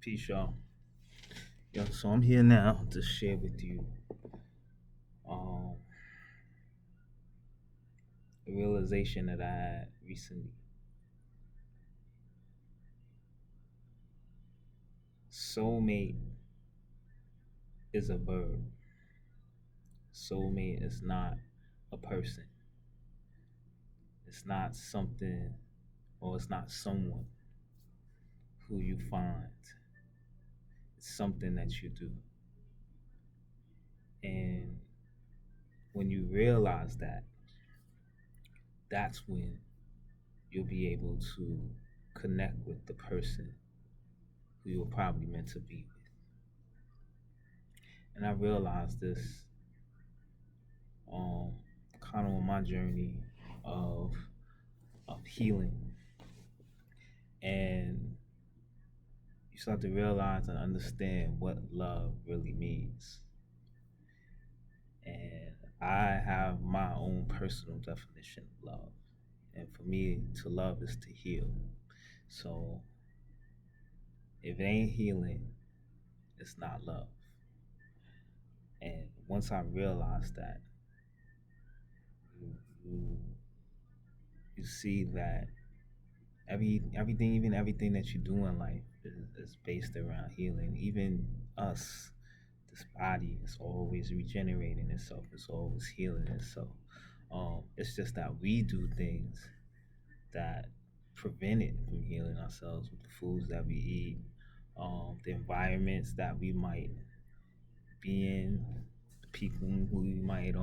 Peace, y'all. Yo, so I'm here now to share with you um, a realization that I had recently. Soulmate is a verb. Soulmate is not a person. It's not something or it's not someone who you find. It's something that you do. And when you realize that, that's when you'll be able to connect with the person who you're probably meant to be with. And I realized this um, kind of on my journey of healing, and you start to realize and understand what love really means. And I have my own personal definition of love, and for me, to love is to heal. So if it ain't healing, it's not love. And once I realized that, you, you, you see that everything that you do in life is based around healing. Even us, this body is always regenerating itself. It's always healing itself. It's just that we do things that prevent it from healing ourselves with the foods that we eat, the environments that we might be in, the people who we might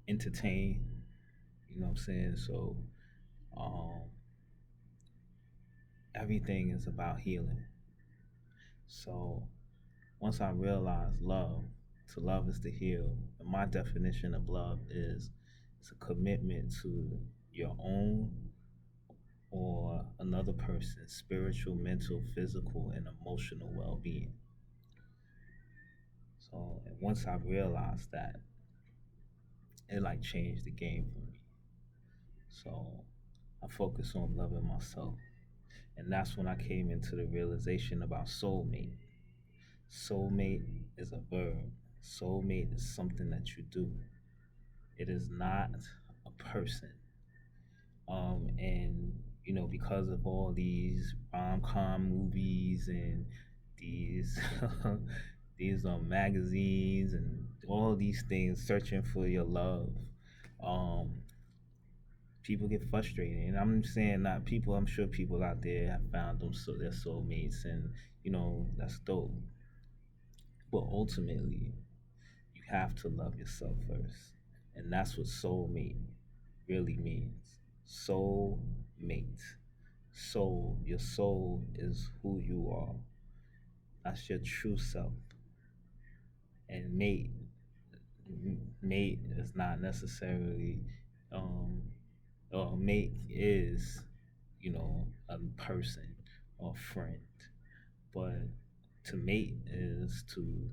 entertain. You know what I'm saying? So um, everything is about healing. So once I realized to love is to heal. And my definition of love is it's a commitment to your own or another person's spiritual, mental, physical, and emotional well-being. So and once I realized that, it like changed the game for me. So I focus on loving myself. And that's when I came into the realization about soulmate. Soulmate is a verb. Soulmate is something that you do. It is not a person. And because of all these rom-com movies and these these magazines and all these things searching for your love, um, people get frustrated. And I'm saying not people. I'm sure people out there have found them so their soulmates, and that's dope. But ultimately, you have to love yourself first. And that's what soulmate really means. Soul mate. Soul. Your soul is who you are. That's your true self. And mate is not necessarily mate is, a person or friend. But to mate is to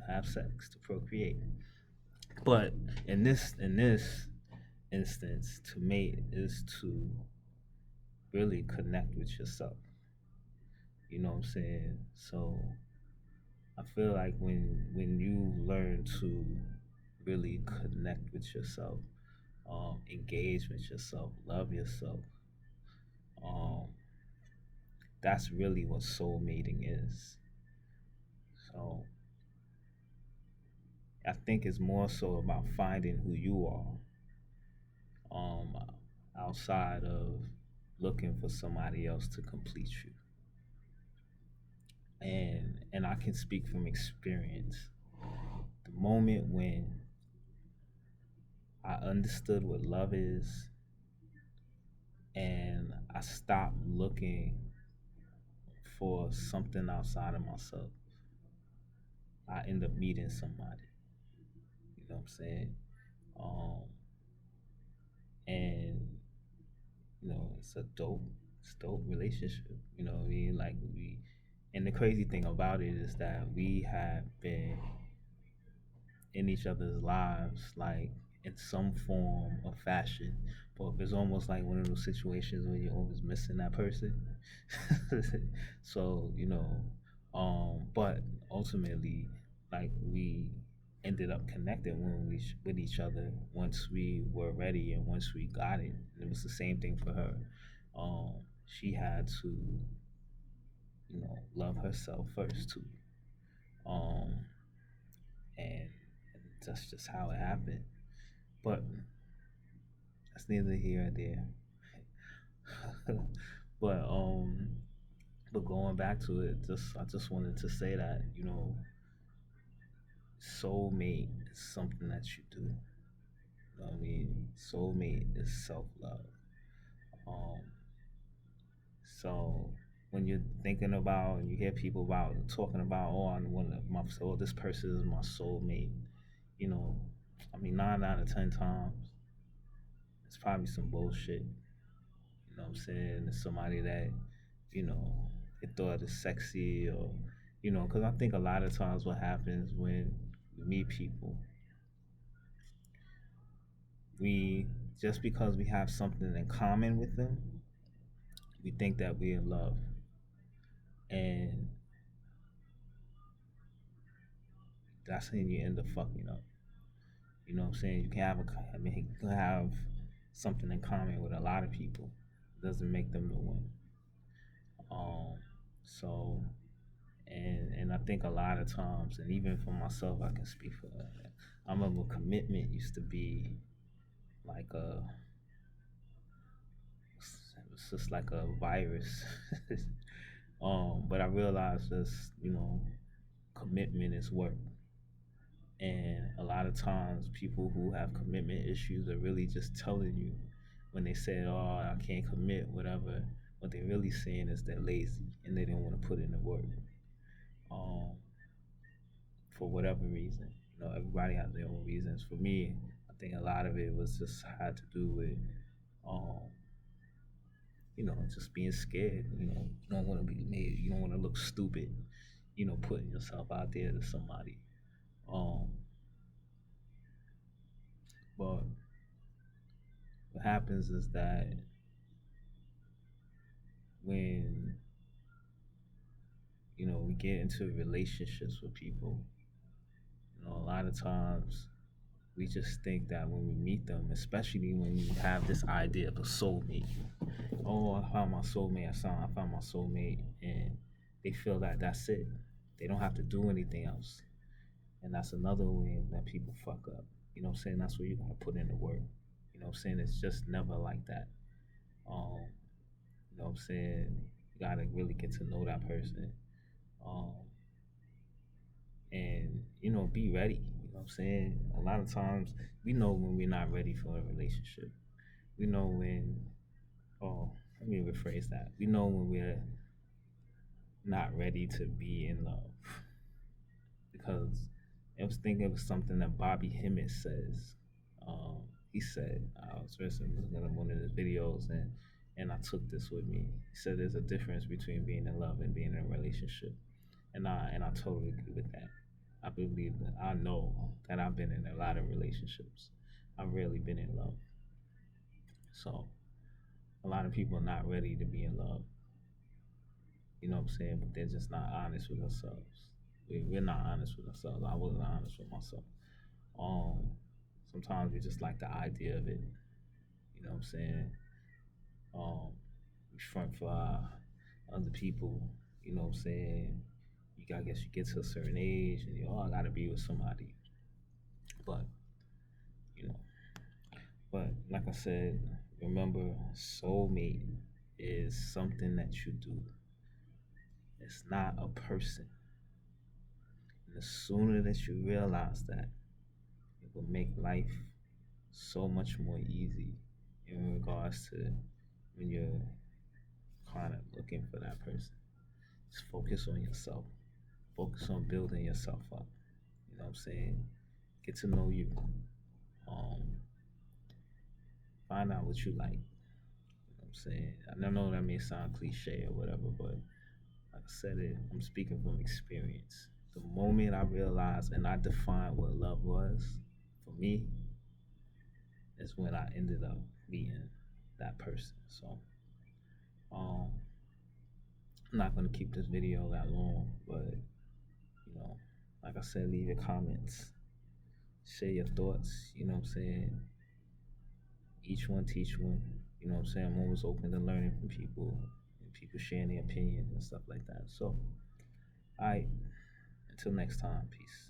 have sex, to procreate. But in this instance, to mate is to really connect with yourself. You know what I'm saying? So I feel like when you learn to really connect with yourself, engage with yourself, love yourself, um, that's really what soul mating is. So I think it's more so about finding who you are, outside of looking for somebody else to complete you. And I can speak from experience. The moment when I understood what love is and I stopped looking for something outside of myself, I end up meeting somebody. You know what I'm saying? Um, and it's a dope relationship. You know what I mean? Like and the crazy thing about it is that we have been in each other's lives, like in some form or fashion. But it's almost like one of those situations where you're always missing that person. So, but ultimately, like we ended up connecting when with each other once we were ready and once we got it. And it was the same thing for her. She had to, love herself first too. Um, and that's just how it happened. But that's neither here nor there. but um, but going back to it, I just wanted to say that soulmate is something that you do. You know what I mean? Soulmate is self love. Um, so when you're thinking about and you hear people about talking about, oh, I want my oh, this person is my soulmate. You know, I mean, 9 out of 10 times, it's probably some bullshit. You know what I'm saying? It's somebody that, you know, they thought is sexy or, because I think a lot of times what happens when we meet people, we, just because we have something in common with them, we think that we're in love. And that's when you end up fucking up. You know what I'm saying? You can have I mean, you can have something in common with a lot of people. It doesn't make them the one. Um, so and I think a lot of times, and even for myself, I can speak for that. I remember commitment used to be like it was just like a virus. But I realized this, commitment is work, and a lot of times people who have commitment issues are really just telling you when they say, "Oh, I can't commit," whatever. What they're really saying is they're lazy and they don't want to put in the work. Um, for whatever reason. Everybody has their own reasons. For me, I think a lot of it was just had to do with, um, just being scared. You don't want to be made. You don't want to look stupid. Putting yourself out there to somebody. Um, but what happens is that when we get into relationships with people, a lot of times we just think that when we meet them, especially when you have this idea of a soulmate, oh, I found my soulmate. I found my soulmate, and they feel that that's it. They don't have to do anything else, and that's another way that people fuck up. You know what I'm saying? That's where you gotta put in the work. You know what I'm saying? It's just never like that. Um, you know what I'm saying? You gotta really get to know that person, um, and be ready. You know what I'm saying? A lot of times we know when we're not ready for a relationship. We know when. Oh, let me rephrase that. We know when we're not ready to be in love because I was thinking it was something that Bobby Hemmett says. He said I was looking at one of his videos and I took this with me. He said there's a difference between being in love and being in a relationship, and I totally agree with that. I believe that I know that I've been in a lot of relationships. I've rarely been in love, so a lot of people are not ready to be in love. You know what I'm saying? But they're just not honest with themselves. We're not honest with ourselves. I wasn't honest with myself. Um, Sometimes we just like the idea of it. You know what I'm saying? We front for other people. You know what I'm saying? I guess you get to a certain age and you, oh, I gotta be with somebody. But you know, but like I said, remember, soulmate is something that you do. It's not a person. And the sooner that you realize that, it will make life so much more easy in regards to when you're kind of looking for that person. Just focus on yourself. Focus on building yourself up. You know what I'm saying? Get to know you. Um, Find out what you like. You know what I'm saying? I don't know that may sound cliche or whatever, but like I said it, I'm speaking from experience. The moment I realized and I defined what love was for me, is when I ended up meeting that person. So um, I'm not gonna keep this video that long, but you know, like I said, leave your comments, share your thoughts. You know what I'm saying? Each one teach one. You know what I'm saying? I'm always open to learning from people and people sharing their opinions and stuff like that. So, all right, until next time, peace.